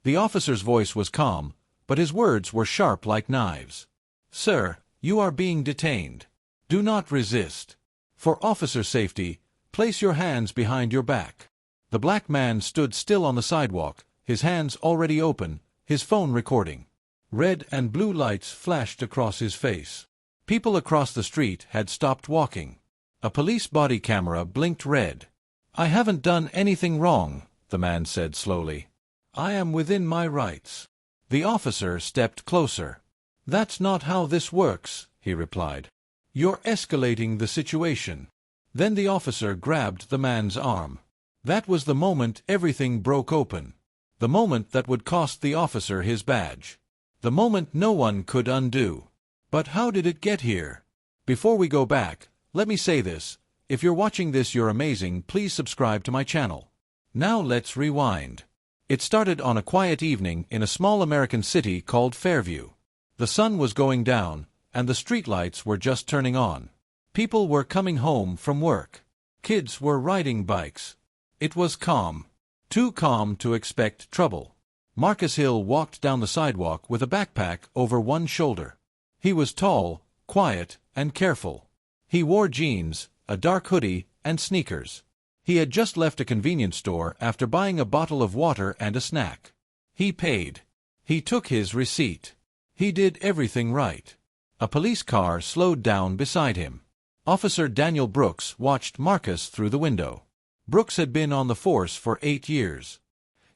The officer's voice was calm, but his words were sharp like knives. "Sir, you are being detained. Do not resist. For officer safety, place your hands behind your back." The black man stood still on the sidewalk, his hands already open, his phone recording. Red and blue lights flashed across his face. People across the street had stopped walking. A police body camera blinked red. "I haven't done anything wrong," the man said slowly. "I am within my rights." The officer stepped closer. "That's not how this works," he replied. "You're escalating the situation." Then the officer grabbed the man's arm. That was the moment everything broke open. The moment that would cost the officer his badge. The moment no one could undo. But how did it get here? Before we go back, let me say this. If you're watching this, you're amazing. Please subscribe to my channel. Now let's rewind. It started on a quiet evening in a small American city called Fairview. The sun was going down, and the streetlights were just turning on. People were coming home from work. Kids were riding bikes. It was calm. Too calm to expect trouble. Marcus Hill walked down the sidewalk with a backpack over one shoulder. He was tall, quiet, and careful. He wore jeans, a dark hoodie, and sneakers. He had just left a convenience store after buying a bottle of water and a snack. He paid. He took his receipt. He did everything right. A police car slowed down beside him. Officer Daniel Brooks watched Marcus through the window. Brooks had been on the force for 8 years.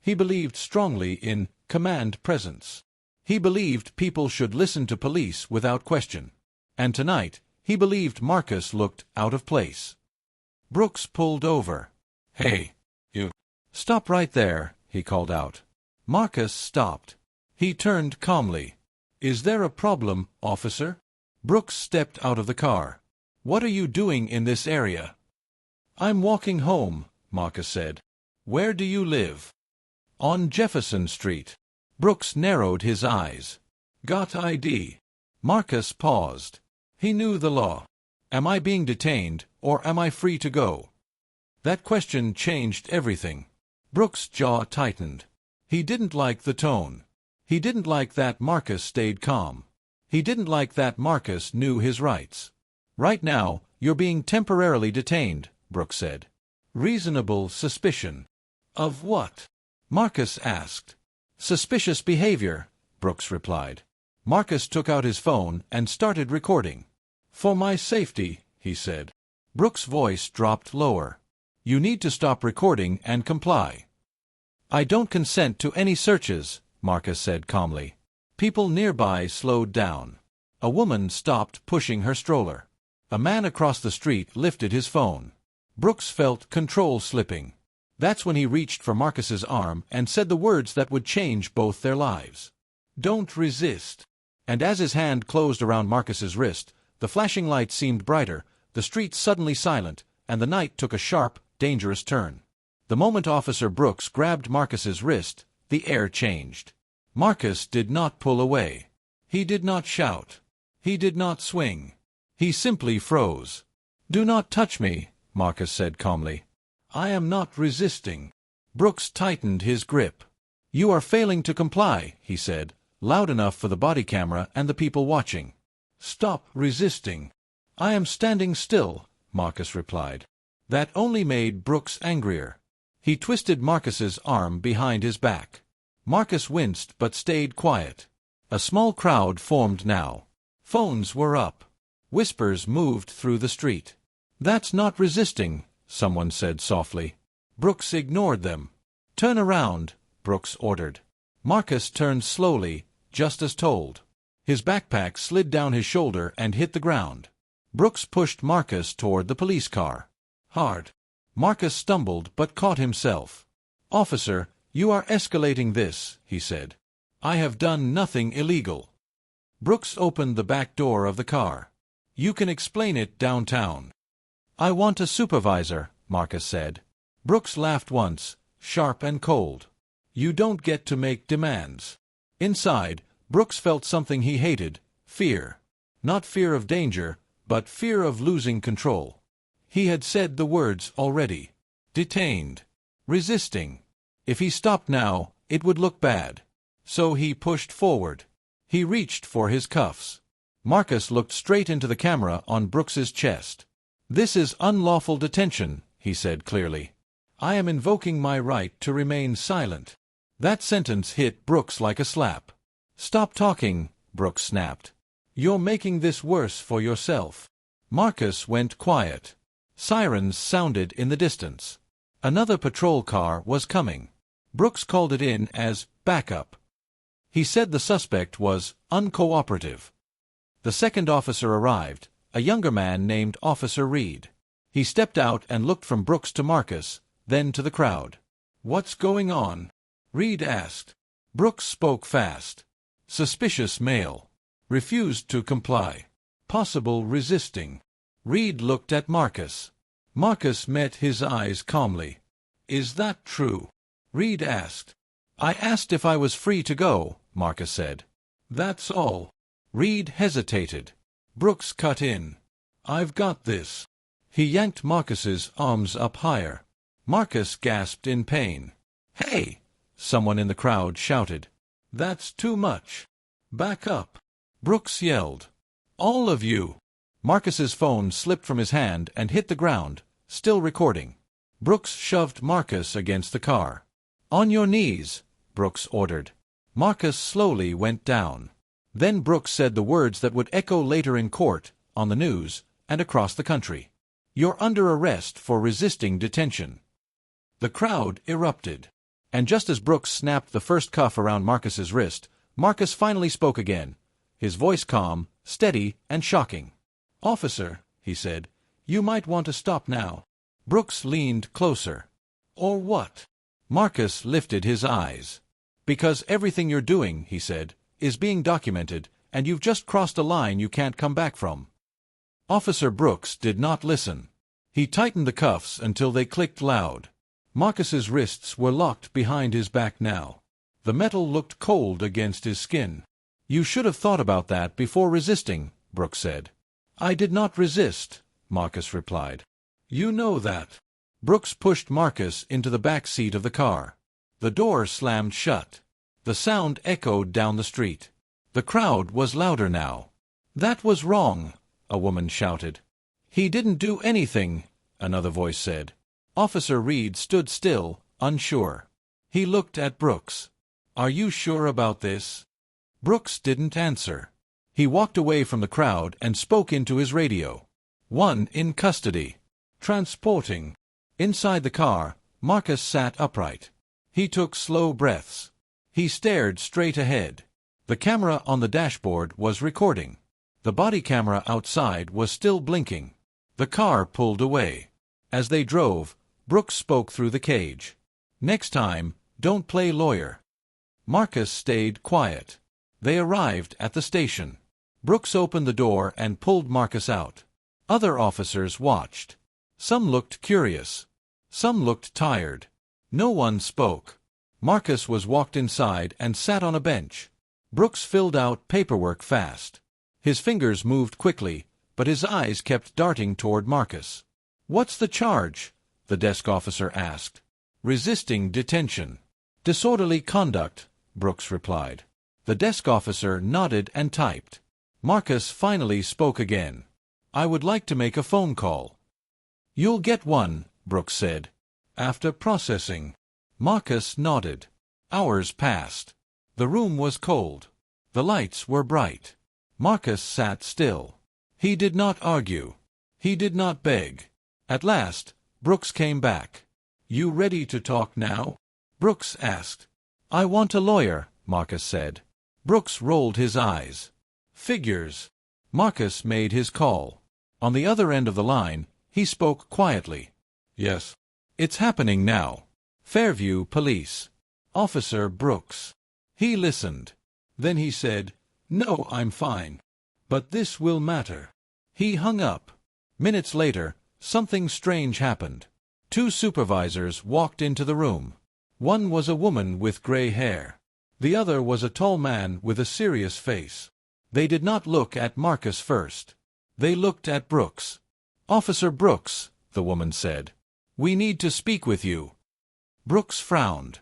He believed strongly in command presence. He believed people should listen to police without question. And tonight, he believed Marcus looked out of place. Brooks pulled over. "Hey, you! Stop right there," he called out. Marcus stopped. He turned calmly. "Is there a problem, officer?" Brooks stepped out of the car. "What are you doing in this area?" "I'm walking home," Marcus said. "Where do you live?" "On Jefferson Street." Brooks narrowed his eyes. "Got ID?" Marcus paused. He knew the law. Am I being detained, or am I free to go? That question changed everything. Brooks' jaw tightened. He didn't like the tone. He didn't like that Marcus stayed calm. He didn't like that Marcus knew his rights. "Right now, you're being temporarily detained," Brooks said. "Reasonable suspicion." "Of what?" Marcus asked. "Suspicious behavior," Brooks replied. Marcus took out his phone and started recording. "For my safety," he said. Brooks' voice dropped lower. "You need to stop recording and comply." "I don't consent to any searches," Marcus said calmly. People nearby slowed down. A woman stopped pushing her stroller. A man across the street lifted his phone. Brooks felt control slipping. That's when he reached for Marcus's arm and said the words that would change both their lives. "Don't resist." And as his hand closed around Marcus's wrist, the flashing lights seemed brighter, the street suddenly silent, and the night took a sharp, dangerous turn. The moment Officer Brooks grabbed Marcus's wrist, the air changed. Marcus did not pull away. He did not shout. He did not swing. He simply froze. "Do not touch me," Marcus said calmly. "I am not resisting." Brooks tightened his grip. "You are failing to comply," he said, loud enough for the body camera and the people watching. "Stop resisting." "I am standing still," Marcus replied. That only made Brooks angrier. He twisted Marcus's arm behind his back. Marcus winced but stayed quiet. A small crowd formed now. Phones were up. Whispers moved through the street. "That's not resisting," someone said softly. Brooks ignored them. "Turn around," Brooks ordered. Marcus turned slowly, just as told. His backpack slid down his shoulder and hit the ground. Brooks pushed Marcus toward the police car. Hard. Marcus stumbled but caught himself. "Officer, you are escalating this," he said. "I have done nothing illegal." Brooks opened the back door of the car. "You can explain it downtown." "I want a supervisor," Marcus said. Brooks laughed once, sharp and cold. "You don't get to make demands." Inside, Brooks felt something he hated, fear. Not fear of danger, but fear of losing control. He had said the words already. Detained. Resisting. If he stopped now, It would look bad. So he pushed forward. He reached for his cuffs. Marcus looked straight into the camera on Brooks's chest. "This is unlawful detention," he said clearly. "I am invoking my right to remain silent." That sentence hit Brooks like a slap. "Stop talking," Brooks snapped. "You're making this worse for yourself." Marcus went quiet. Sirens sounded in the distance. Another patrol car was coming. Brooks called it in as backup. He said the suspect was uncooperative. The second officer arrived, a younger man named Officer Reed. He stepped out and looked from Brooks to Marcus, then to the crowd. "What's going on?" Reed asked. Brooks spoke fast. "Suspicious male. Refused to comply. Possible resisting." Reed looked at Marcus. Marcus met his eyes calmly. "Is that true?" Reed asked. "I asked if I was free to go," Marcus said. "That's all." Reed hesitated. Brooks cut in. "I've got this." He yanked Marcus's arms up higher. Marcus gasped in pain. "Hey!" someone in the crowd shouted. "That's too much. Back up." Brooks yelled. "All of you!" Marcus's phone slipped from his hand and hit the ground, still recording. Brooks shoved Marcus against the car. "On your knees," Brooks ordered. Marcus slowly went down. Then Brooks said the words that would echo later in court, on the news, and across the country. "You're under arrest for resisting detention." The crowd erupted. And just as Brooks snapped the first cuff around Marcus's wrist, Marcus finally spoke again, his voice calm, steady, and shocking. "Officer," he said, "you might want to stop now." Brooks leaned closer. "Or what?" Marcus lifted his eyes. "Because everything you're doing," he said, "is being documented, and you've just crossed a line you can't come back from." Officer Brooks did not listen. He tightened the cuffs until they clicked loud. Marcus's wrists were locked behind his back now. The metal looked cold against his skin. "You should have thought about that before resisting," Brooks said. "I did not resist," Marcus replied. "You know that." Brooks pushed Marcus into the back seat of the car. The door slammed shut. The sound echoed down the street. The crowd was louder now. "That was wrong," a woman shouted. "He didn't do anything," another voice said. Officer Reed stood still, unsure. He looked at Brooks. "Are you sure about this?" Brooks didn't answer. He walked away from the crowd and spoke into his radio. "One in custody. Transporting." Inside the car, Marcus sat upright. He took slow breaths. He stared straight ahead. The camera on the dashboard was recording. The body camera outside was still blinking. The car pulled away. As they drove, Brooks spoke through the cage. "Next time, don't play lawyer." Marcus stayed quiet. They arrived at the station. Brooks opened the door and pulled Marcus out. Other officers watched. Some looked curious. Some looked tired. No one spoke. Marcus was walked inside and sat on a bench. Brooks filled out paperwork fast. His fingers moved quickly, but his eyes kept darting toward Marcus. "What's the charge?" the desk officer asked. "Resisting detention." "Disorderly conduct," Brooks replied. The desk officer nodded and typed. Marcus finally spoke again. "I would like to make a phone call." "You'll get one," Brooks said. "After processing." Marcus nodded. Hours passed. The room was cold. The lights were bright. Marcus sat still. He did not argue. He did not beg. At last, Brooks came back. "You ready to talk now?" Brooks asked. "I want a lawyer," Marcus said. Brooks rolled his eyes. "Figures." Marcus made his call. On the other end of the line, he spoke quietly. "Yes. It's happening now. Fairview Police. Officer Brooks." He listened. Then he said, "No, I'm fine. But this will matter." He hung up. Minutes later, something strange happened. Two supervisors walked into the room. One was a woman with gray hair. The other was a tall man with a serious face. They did not look at Marcus first. They looked at Brooks. "Officer Brooks," the woman said, "we need to speak with you." Brooks frowned.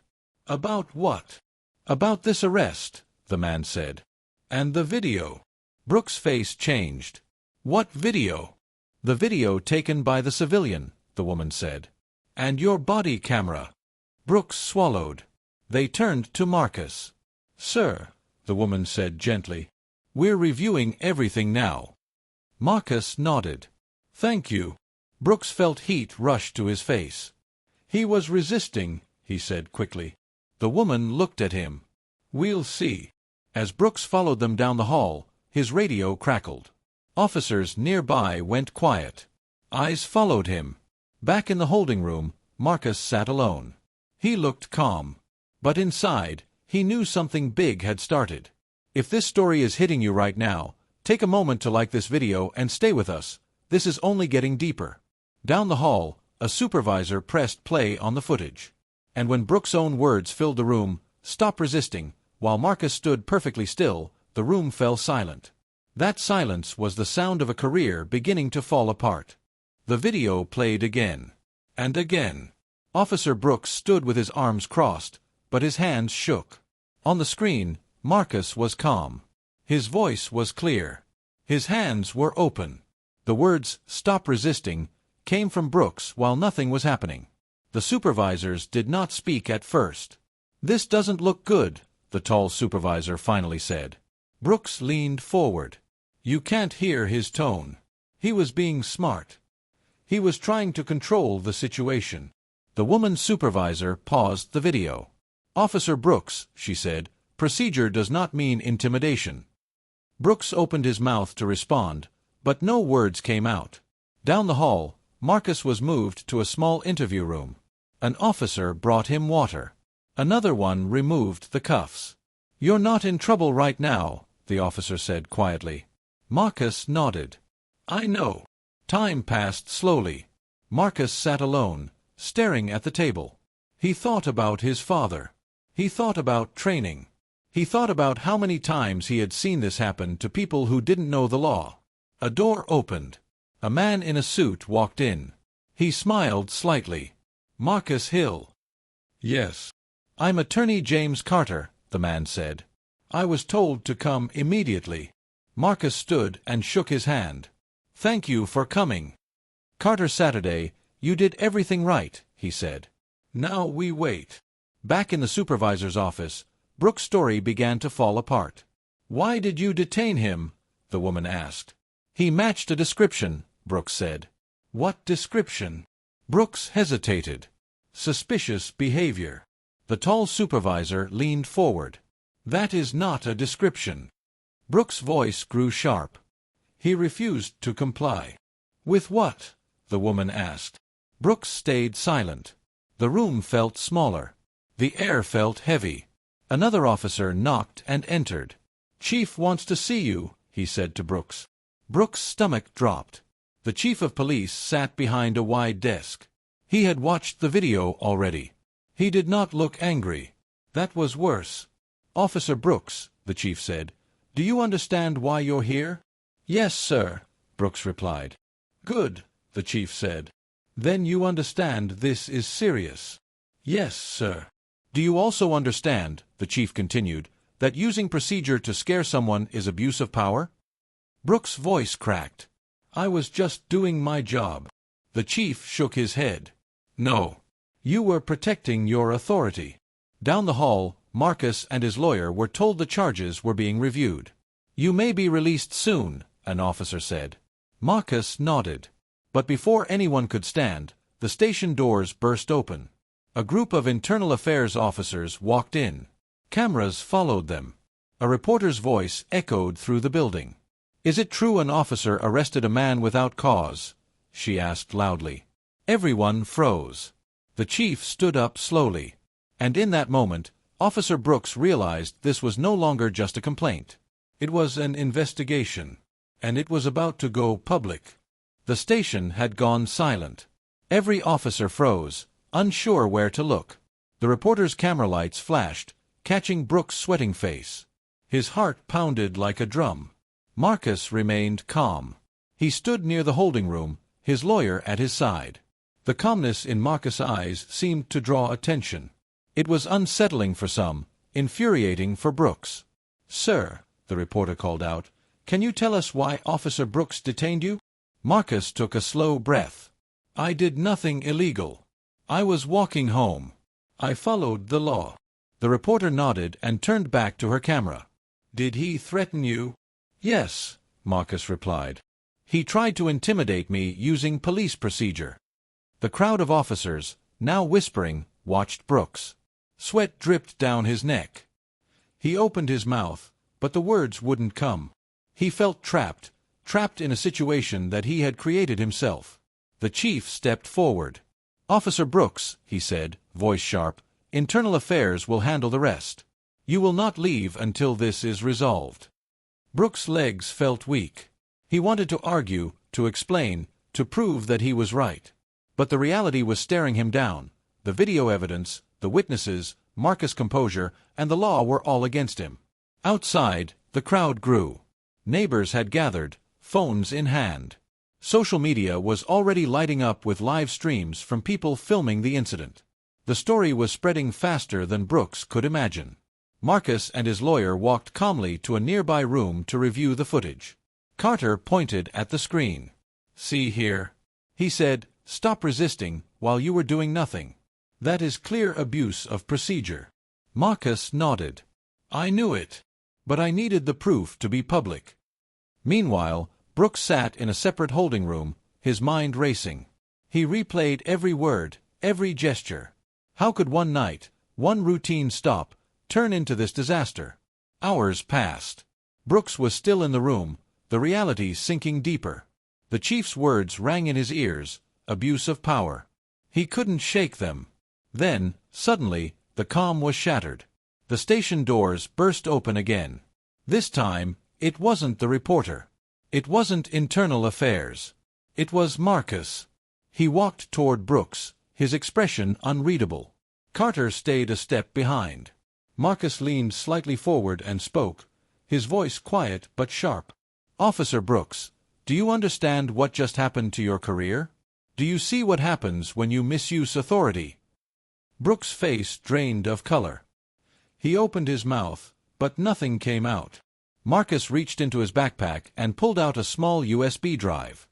About what? About this arrest, the man said. And the video. Brooks' face changed. What video? The video taken by the civilian, the woman said. And your body camera. Brooks swallowed. They turned to Marcus. Sir, the woman said gently, we're reviewing everything now. Marcus nodded. Thank you. Brooks felt heat rush to his face. He was resisting, he said quickly. The woman looked at him. We'll see. As Brooks followed them down the hall, his radio crackled. Officers nearby went quiet. Eyes followed him. Back in the holding room, Marcus sat alone. He looked calm. But inside, he knew something big had started. If this story is hitting you right now, take a moment to like this video and stay with us. This is only getting deeper. Down the hall, a supervisor pressed play on the footage. And when Brooks' own words filled the room, "Stop resisting," while Marcus stood perfectly still, the room fell silent. That silence was the sound of a career beginning to fall apart. The video played again. And again. Officer Brooks stood with his arms crossed, but his hands shook. On the screen, Marcus was calm. His voice was clear. His hands were open. The words, "Stop resisting," came from Brooks while nothing was happening. The supervisors did not speak at first. "This doesn't look good," the tall supervisor finally said. Brooks leaned forward. You can't hear his tone. He was being smart. He was trying to control the situation. The woman supervisor paused the video. "Officer Brooks," she said, "procedure does not mean intimidation." Brooks opened his mouth to respond, but no words came out. Down the hall, Marcus was moved to a small interview room. An officer brought him water. Another one removed the cuffs. "You're not in trouble right now," the officer said quietly. Marcus nodded. "I know." Time passed slowly. Marcus sat alone, staring at the table. He thought about his father. He thought about training. He thought about how many times he had seen this happen to people who didn't know the law. A door opened. A man in a suit walked in. He smiled slightly. "Marcus Hill." "Yes." "I'm Attorney James Carter," the man said. "I was told to come immediately." Marcus stood and shook his hand. "Thank you for coming." "Carter Saturday, you did everything right," he said. "Now we wait." Back in the supervisor's office, Brooks' story began to fall apart. "Why did you detain him?" the woman asked. "He matched a description," Brooks said. "What description?" Brooks hesitated. "Suspicious behavior." The tall supervisor leaned forward. "That is not a description." Brooks' voice grew sharp. He refused to comply. "With what?" the woman asked. Brooks stayed silent. The room felt smaller. The air felt heavy. Another officer knocked and entered. "Chief wants to see you," he said to Brooks. Brooks' stomach dropped. The chief of police sat behind a wide desk. He had watched the video already. He did not look angry. That was worse. "Officer Brooks," the chief said, "do you understand why you're here?" "Yes, sir," Brooks replied. "Good," the chief said. "Then you understand this is serious." "Yes, sir." "Do you also understand," the chief continued, "that using procedure to scare someone is abuse of power?" Brooks' voice cracked. "I was just doing my job." The chief shook his head. "No. You were protecting your authority." Down the hall, Marcus and his lawyer were told the charges were being reviewed. "You may be released soon," an officer said. Marcus nodded. But before anyone could stand, the station doors burst open. A group of internal affairs officers walked in. Cameras followed them. A reporter's voice echoed through the building. "Is it true an officer arrested a man without cause?" she asked loudly. Everyone froze. The chief stood up slowly. And in that moment, Officer Brooks realized this was no longer just a complaint. It was an investigation. And it was about to go public. The station had gone silent. Every officer froze, unsure where to look. The reporter's camera lights flashed, catching Brooks' sweating face. His heart pounded like a drum. Marcus remained calm. He stood near the holding room, his lawyer at his side. The calmness in Marcus' eyes seemed to draw attention. It was unsettling for some, infuriating for Brooks. "Sir," the reporter called out, "can you tell us why Officer Brooks detained you?" Marcus took a slow breath. "I did nothing illegal. I was walking home. I followed the law." The reporter nodded and turned back to her camera. "Did he threaten you?" "Yes," Marcus replied. "He tried to intimidate me using police procedure." The crowd of officers, now whispering, watched Brooks. Sweat dripped down his neck. He opened his mouth, but the words wouldn't come. He felt trapped in a situation that he had created himself. The chief stepped forward. "Officer Brooks," he said, voice sharp, "Internal Affairs will handle the rest. You will not leave until this is resolved." Brooks' legs felt weak. He wanted to argue, to explain, to prove that he was right. But the reality was staring him down. The video evidence, the witnesses, Marcus' composure, and the law were all against him. Outside, the crowd grew. Neighbors had gathered, phones in hand. Social media was already lighting up with live streams from people filming the incident. The story was spreading faster than Brooks could imagine. Marcus and his lawyer walked calmly to a nearby room to review the footage. Carter pointed at the screen. "See here," he said, "stop resisting while you were doing nothing. That is clear abuse of procedure." Marcus nodded. "I knew it. But I needed the proof to be public." Meanwhile, Brooks sat in a separate holding room, his mind racing. He replayed every word, every gesture. How could one night, one routine stop, turn into this disaster? Hours passed. Brooks was still in the room, the reality sinking deeper. The chief's words rang in his ears, abuse of power. He couldn't shake them. Then, suddenly, the calm was shattered. The station doors burst open again. This time, it wasn't the reporter. It wasn't Internal Affairs. It was Marcus. He walked toward Brooks, his expression unreadable. Carter stayed a step behind. Marcus leaned slightly forward and spoke, his voice quiet but sharp. "Officer Brooks, do you understand what just happened to your career? Do you see what happens when you misuse authority?" Brooks' face drained of color. He opened his mouth, but nothing came out. Marcus reached into his backpack and pulled out a small USB drive.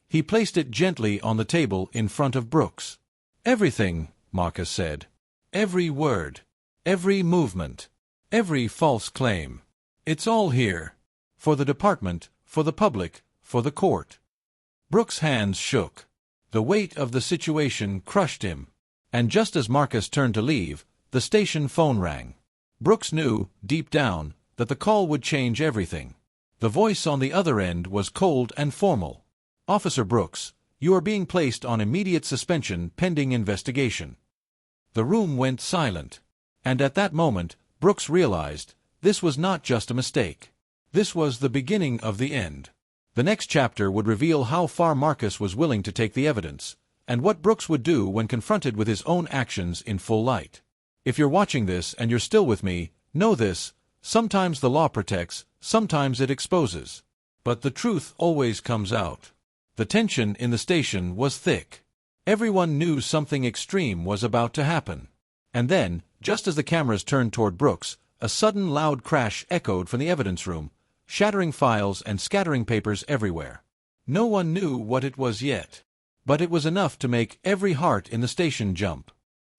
He placed it gently on the table in front of Brooks. "Everything," Marcus said. "Every word. Every movement. Every false claim. It's all here. For the department, for the public, for the court." Brooks' hands shook. The weight of the situation crushed him. And just as Marcus turned to leave, the station phone rang. Brooks knew, deep down, that the call would change everything. The voice on the other end was cold and formal. "Officer Brooks, you are being placed on immediate suspension pending investigation." The room went silent. And at that moment, Brooks realized, this was not just a mistake. This was the beginning of the end. The next chapter would reveal how far Marcus was willing to take the evidence, and what Brooks would do when confronted with his own actions in full light. If you're watching this and you're still with me, know this: sometimes the law protects, sometimes it exposes. But the truth always comes out. The tension in the station was thick. Everyone knew something extreme was about to happen. And then, just as the cameras turned toward Brooks, a sudden loud crash echoed from the evidence room, shattering files and scattering papers everywhere. No one knew what it was yet. But it was enough to make every heart in the station jump.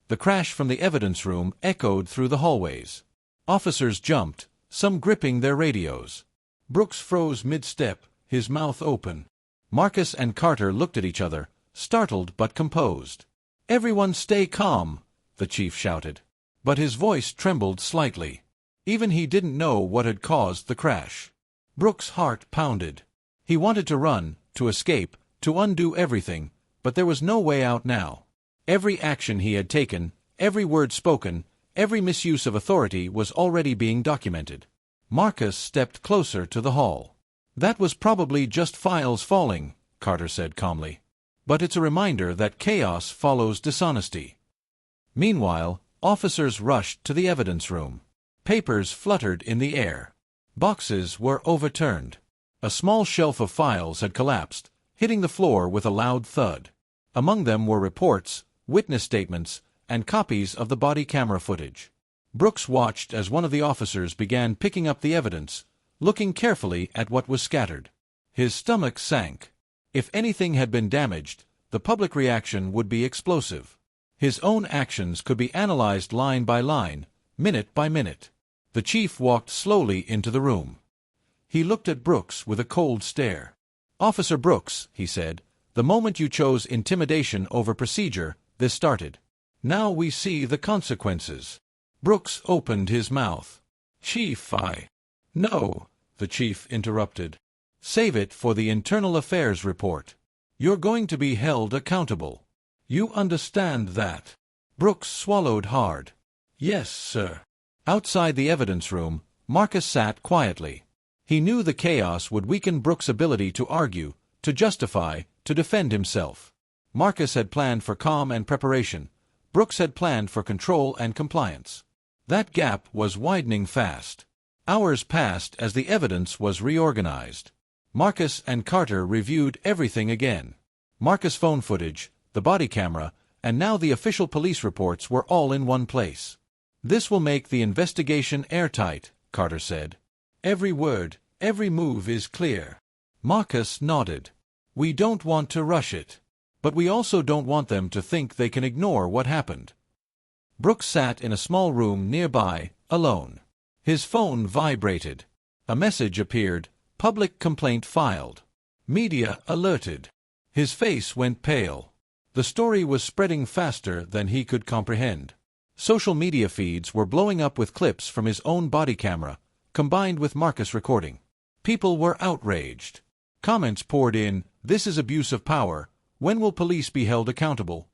The crash from the evidence room echoed through the hallways. Officers jumped, some gripping their radios. Brooks froze mid-step, his mouth open. Marcus and Carter looked at each other, startled but composed. "Everyone stay calm," the chief shouted. But his voice trembled slightly. Even he didn't know what had caused the crash. Brooks' heart pounded. He wanted to run, to escape, to undo everything, but there was no way out now. Every action he had taken, every word spoken, every misuse of authority was already being documented. Marcus stepped closer to the hall. "That was probably just files falling," Carter said calmly. "But it's a reminder that chaos follows dishonesty." Meanwhile, officers rushed to the evidence room. Papers fluttered in the air. Boxes were overturned. A small shelf of files had collapsed, hitting the floor with a loud thud. Among them were reports, witness statements, and copies of the body camera footage. Brooks watched as one of the officers began picking up the evidence, looking carefully at what was scattered. His stomach sank. If anything had been damaged, the public reaction would be explosive. His own actions could be analyzed line by line, minute by minute. The chief walked slowly into the room. He looked at Brooks with a cold stare. "Officer Brooks," he said, "the moment you chose intimidation over procedure, this started. Now we see the consequences." Brooks opened his mouth. "Chief, No," the chief interrupted. "Save it for the Internal Affairs report. You're going to be held accountable. You understand that?" Brooks swallowed hard. "Yes, sir." Outside the evidence room, Marcus sat quietly. He knew the chaos would weaken Brooks' ability to argue, to justify, to defend himself. Marcus had planned for calm and preparation. Brooks had planned for control and compliance. That gap was widening fast. Hours passed as the evidence was reorganized. Marcus and Carter reviewed everything again. Marcus' phone footage, the body camera, and now the official police reports were all in one place. "This will make the investigation airtight," Carter said. "Every word, every move is clear." Marcus nodded. "We don't want to rush it. But we also don't want them to think they can ignore what happened." Brooks sat in a small room nearby, alone. His phone vibrated. A message appeared, "Public complaint filed. Media alerted." His face went pale. The story was spreading faster than he could comprehend. Social media feeds were blowing up with clips from his own body camera, combined with Marcus recording. People were outraged. Comments poured in, "This is abuse of power. When will police be held accountable?"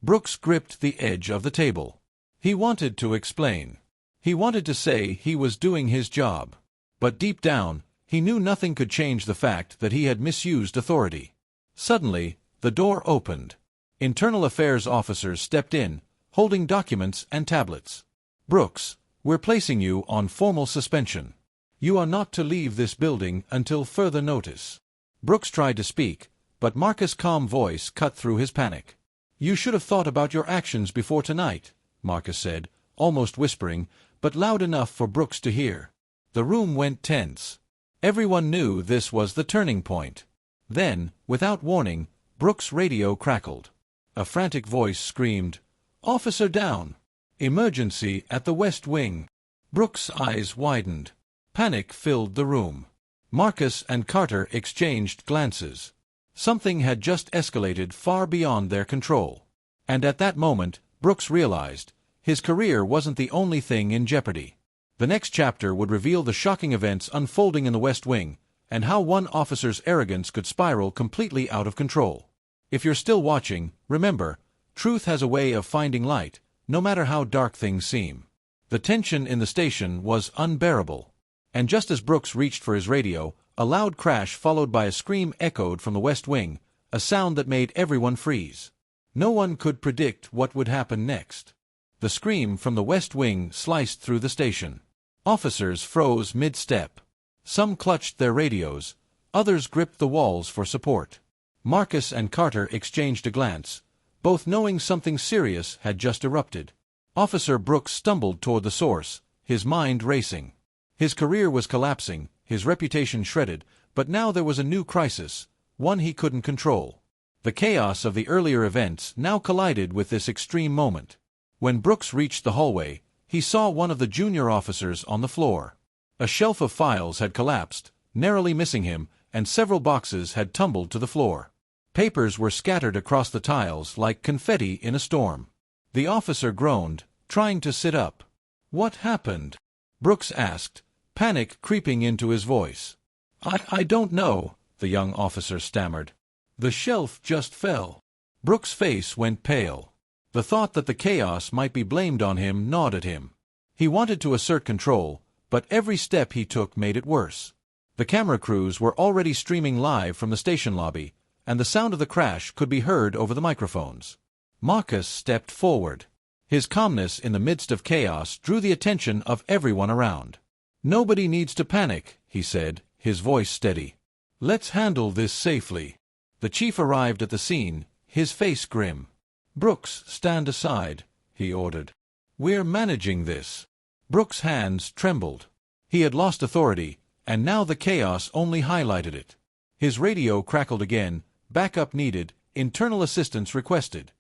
Brooks gripped the edge of the table. He wanted to explain. He wanted to say he was doing his job. But deep down, he knew nothing could change the fact that he had misused authority. Suddenly, the door opened. Internal Affairs officers stepped in, holding documents and tablets. "Brooks, we're placing you on formal suspension. You are not to leave this building until further notice." Brooks tried to speak, but Marcus' calm voice cut through his panic. "You should have thought about your actions before tonight," Marcus said, almost whispering, but loud enough for Brooks to hear. The room went tense. Everyone knew this was the turning point. Then, without warning, Brooks' radio crackled. A frantic voice screamed, "Officer down! Emergency at the West Wing!" Brooks' eyes widened. Panic filled the room. Marcus and Carter exchanged glances. Something had just escalated far beyond their control. And at that moment, Brooks realized, his career wasn't the only thing in jeopardy. The next chapter would reveal the shocking events unfolding in the West Wing, and how one officer's arrogance could spiral completely out of control. If you're still watching, remember, truth has a way of finding light, no matter how dark things seem. The tension in the station was unbearable. And just as Brooks reached for his radio, a loud crash followed by a scream echoed from the West Wing, a sound that made everyone freeze. No one could predict what would happen next. The scream from the West Wing sliced through the station. Officers froze mid-step. Some clutched their radios, others gripped the walls for support. Marcus and Carter exchanged a glance, both knowing something serious had just erupted. Officer Brooks stumbled toward the source, his mind racing. His career was collapsing, his reputation shredded, but now there was a new crisis, one he couldn't control. The chaos of the earlier events now collided with this extreme moment. When Brooks reached the hallway, he saw one of the junior officers on the floor. A shelf of files had collapsed, narrowly missing him, and several boxes had tumbled to the floor. Papers were scattered across the tiles like confetti in a storm. The officer groaned, trying to sit up. "What happened?" Brooks asked, panic creeping into his voice. I don't know," the young officer stammered. "The shelf just fell." Brooks' face went pale. The thought that the chaos might be blamed on him gnawed at him. He wanted to assert control, but every step he took made it worse. The camera crews were already streaming live from the station lobby, and the sound of the crash could be heard over the microphones. Marcus stepped forward. His calmness in the midst of chaos drew the attention of everyone around. "Nobody needs to panic," he said, his voice steady. "Let's handle this safely." The chief arrived at the scene, his face grim. "Brooks, stand aside. he ordered. "We're managing this." Brooks' hands trembled. He had lost authority, and now the chaos only highlighted it. His radio crackled again, backup needed, internal assistance requested.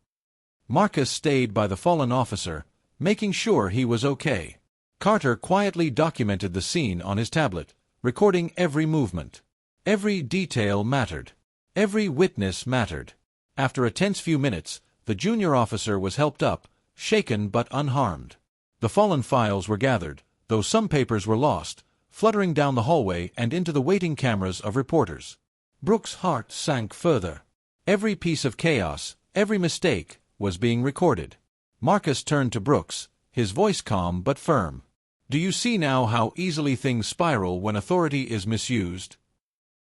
Marcus stayed by the fallen officer, making sure he was okay. Carter quietly documented the scene on his tablet, recording every movement. Every detail mattered. Every witness mattered. After a tense few minutes, the junior officer was helped up, shaken but unharmed. The fallen files were gathered, though some papers were lost, fluttering down the hallway and into the waiting cameras of reporters. Brooks' heart sank further. Every piece of chaos, every mistake, was being recorded. Marcus turned to Brooks, his voice calm but firm. "Do you see now how easily things spiral when authority is misused?"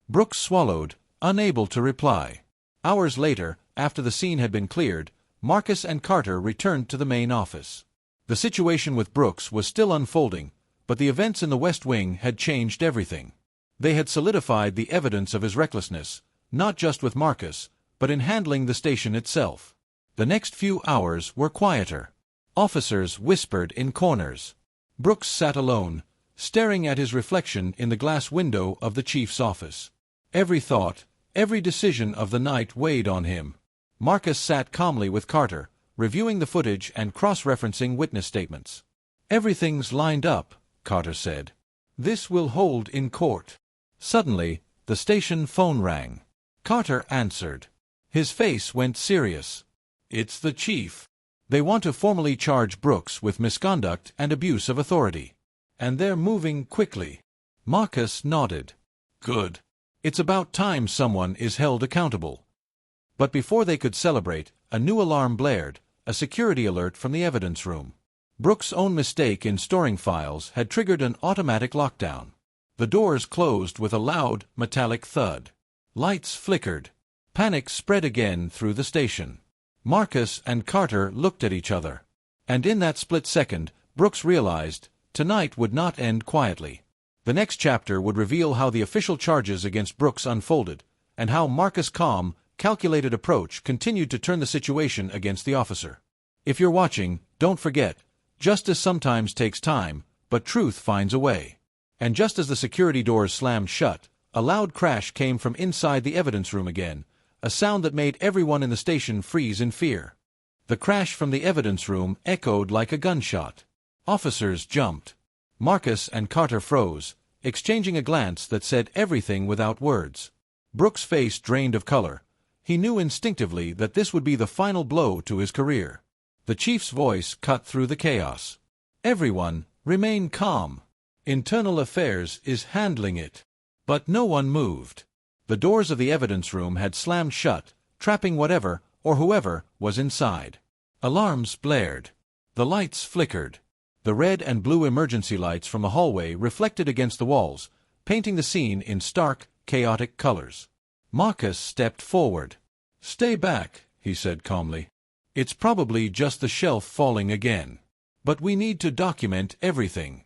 Brooks swallowed, unable to reply. Hours later, after the scene had been cleared, Marcus and Carter returned to the main office. The situation with Brooks was still unfolding, but the events in the West Wing had changed everything. They had solidified the evidence of his recklessness, not just with Marcus, but in handling the station itself. The next few hours were quieter. Officers whispered in corners. Brooks sat alone, staring at his reflection in the glass window of the chief's office. Every thought, every decision of the night weighed on him. Marcus sat calmly with Carter, reviewing the footage and cross-referencing witness statements. "Everything's lined up," Carter said. "This will hold in court." Suddenly, the station phone rang. Carter answered. His face went serious. "It's the chief. They want to formally charge Brooks with misconduct and abuse of authority. And they're moving quickly." Marcus nodded. "Good. It's about time someone is held accountable." But before they could celebrate, a new alarm blared, a security alert from the evidence room. Brooks' own mistake in storing files had triggered an automatic lockdown. The doors closed with a loud, metallic thud. Lights flickered. Panic spread again through the station. Marcus and Carter looked at each other. And in that split second, Brooks realized, tonight would not end quietly. The next chapter would reveal how the official charges against Brooks unfolded, and how Marcus' calm, calculated approach continued to turn the situation against the officer. If you're watching, don't forget, justice sometimes takes time, but truth finds a way. And just as the security doors slammed shut, a loud crash came from inside the evidence room again, a sound that made everyone in the station freeze in fear. The crash from the evidence room echoed like a gunshot. Officers jumped. Marcus and Carter froze, exchanging a glance that said everything without words. Brooks' face drained of color. He knew instinctively that this would be the final blow to his career. The chief's voice cut through the chaos. "Everyone, remain calm. Internal Affairs is handling it." But no one moved. The doors of the evidence room had slammed shut, trapping whatever, or whoever, was inside. Alarms blared. The lights flickered. The red and blue emergency lights from the hallway reflected against the walls, painting the scene in stark, chaotic colors. Marcus stepped forward. "Stay back," he said calmly. "It's probably just the shelf falling again. But we need to document everything."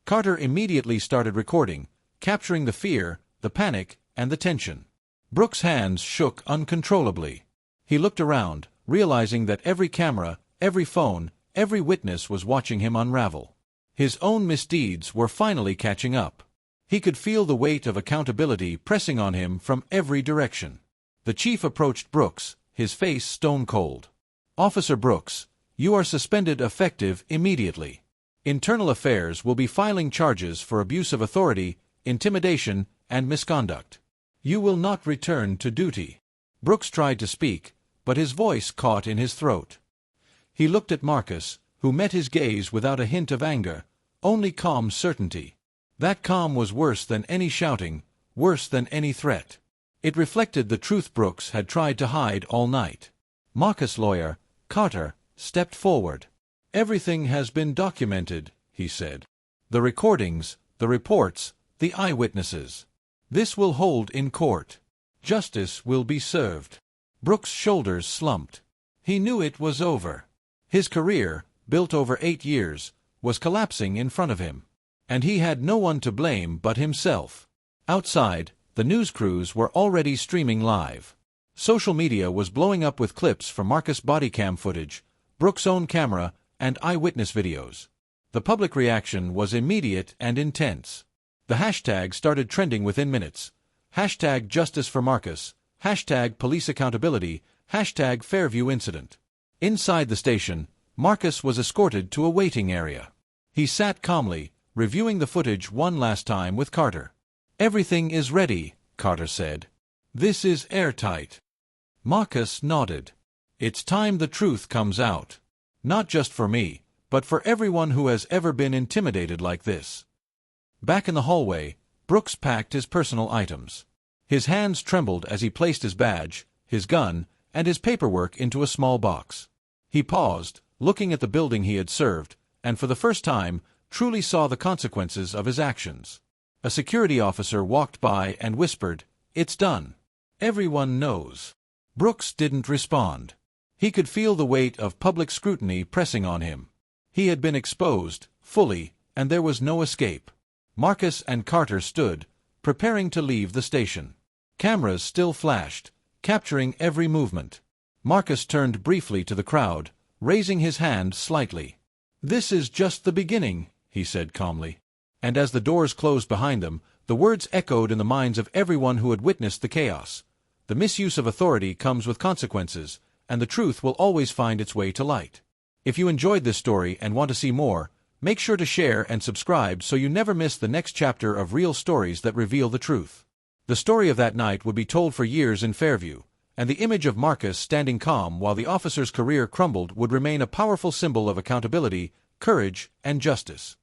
Carter immediately started recording, capturing the fear, the panic, and the tension. Brooks' hands shook uncontrollably. He looked around, realizing that every camera, every phone, every witness was watching him unravel. His own misdeeds were finally catching up. He could feel the weight of accountability pressing on him from every direction. The chief approached Brooks, his face stone-cold. "Officer Brooks, you are suspended effective immediately. Internal Affairs will be filing charges for abuse of authority, intimidation, and misconduct. You will not return to duty." Brooks tried to speak, but his voice caught in his throat. He looked at Marcus, who met his gaze without a hint of anger, only calm certainty. That calm was worse than any shouting, worse than any threat. It reflected the truth Brooks had tried to hide all night. Marcus' lawyer, Carter, stepped forward. "Everything has been documented," he said. "The recordings, the reports, the eyewitnesses. This will hold in court. Justice will be served." Brooks' shoulders slumped. He knew it was over. His career, built over 8 years, was collapsing in front of him. And he had no one to blame but himself. Outside, the news crews were already streaming live. Social media was blowing up with clips from Marcus' body cam footage, Brooks' own camera, and eyewitness videos. The public reaction was immediate and intense. The hashtag started trending within minutes. Hashtag Justice for Marcus, hashtag Police Accountability, hashtag Fairview Incident. Inside the station, Marcus was escorted to a waiting area. He sat calmly, reviewing the footage one last time with Carter. "Everything is ready," Carter said. "This is airtight." Marcus nodded. "It's time the truth comes out. Not just for me, but for everyone who has ever been intimidated like this." Back in the hallway, Brooks packed his personal items. His hands trembled as he placed his badge, his gun, and his paperwork into a small box. He paused, looking at the building he had served, and for the first time, truly saw the consequences of his actions. A security officer walked by and whispered, "It's done. Everyone knows." Brooks didn't respond. He could feel the weight of public scrutiny pressing on him. He had been exposed, fully, and there was no escape. Marcus and Carter stood, preparing to leave the station. Cameras still flashed, capturing every movement. Marcus turned briefly to the crowd, raising his hand slightly. "This is just the beginning," he said calmly. And as the doors closed behind them, the words echoed in the minds of everyone who had witnessed the chaos. The misuse of authority comes with consequences, and the truth will always find its way to light. If you enjoyed this story and want to see more, make sure to share and subscribe so you never miss the next chapter of real stories that reveal the truth. The story of that night would be told for years in Fairview, and the image of Marcus standing calm while the officer's career crumbled would remain a powerful symbol of accountability, courage, and justice.